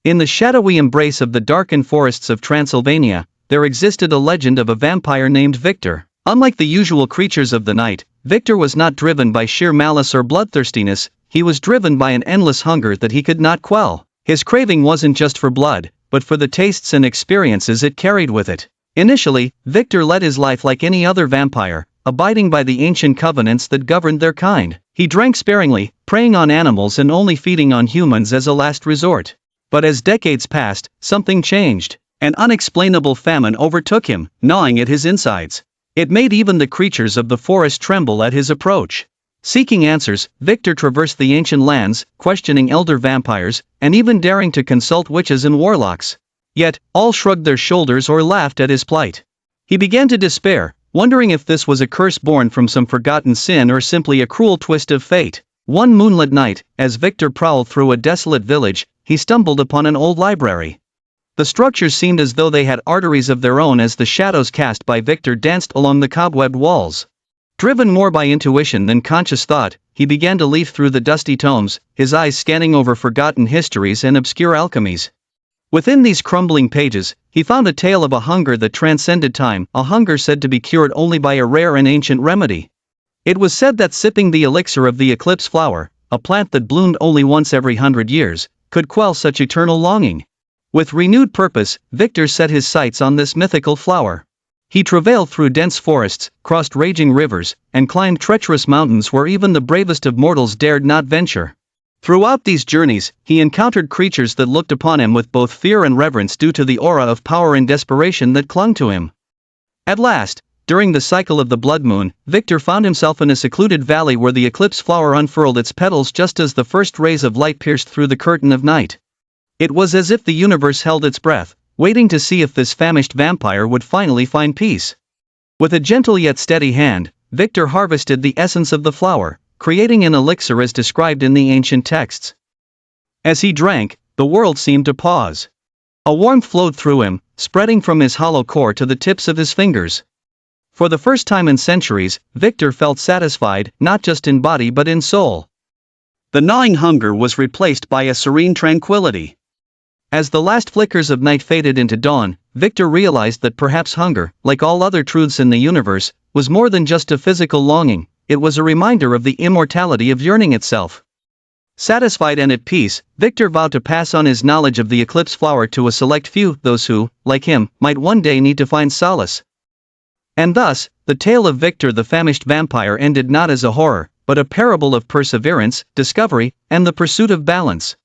In the shadowy embrace of the darkened forests of Transylvania, there existed a legend of a vampire named Victor. Unlike the usual creatures of the night, Victor was not driven by sheer malice or bloodthirstiness, he was driven by an endless hunger that he could not quell. His craving wasn't just for blood, but for the tastes and experiences it carried with it. Initially, Victor led his life like any other vampire, abiding by the ancient covenants that governed their kind. He drank sparingly, preying on animals and only feeding on humans as a last resort. But as decades passed, something changed. An unexplainable famine overtook him, gnawing at his insides. It made even the creatures of the forest tremble at his approach. Seeking answers, Victor traversed the ancient lands, questioning elder vampires, and even daring to consult witches and warlocks. Yet, all shrugged their shoulders or laughed at his plight. He began to despair, wondering if this was a curse born from some forgotten sin or simply a cruel twist of fate. One moonlit night, as Victor prowled through a desolate village, he stumbled upon an old library. The structures seemed as though they had arteries of their own as the shadows cast by Victor danced along the cobwebbed walls. Driven more by intuition than conscious thought, he began to leaf through the dusty tomes, his eyes scanning over forgotten histories and obscure alchemies. Within these crumbling pages, he found a tale of a hunger that transcended time, a hunger said to be cured only by a rare and ancient remedy. It was said that sipping the elixir of the eclipse flower, a plant that bloomed only once every 100 years, could quell such eternal longing. With renewed purpose, Victor set his sights on this mythical flower. He travailed through dense forests, crossed raging rivers, and climbed treacherous mountains where even the bravest of mortals dared not venture. Throughout these journeys, he encountered creatures that looked upon him with both fear and reverence due to the aura of power and desperation that clung to him. At last, during the cycle of the blood moon, Victor found himself in a secluded valley where the eclipse flower unfurled its petals just as the first rays of light pierced through the curtain of night. It was as if the universe held its breath, waiting to see if this famished vampire would finally find peace. With a gentle yet steady hand, Victor harvested the essence of the flower, creating an elixir as described in the ancient texts. As he drank, the world seemed to pause. A warmth flowed through him, spreading from his hollow core to the tips of his fingers. For the first time in centuries, Victor felt satisfied, not just in body but in soul. The gnawing hunger was replaced by a serene tranquility. As the last flickers of night faded into dawn, Victor realized that perhaps hunger, like all other truths in the universe, was more than just a physical longing, it was a reminder of the immortality of yearning itself. Satisfied and at peace, Victor vowed to pass on his knowledge of the eclipse flower to a select few, those who, like him, might one day need to find solace. And thus, the tale of Victor the famished vampire ended not as a horror, but a parable of perseverance, discovery, and the pursuit of balance.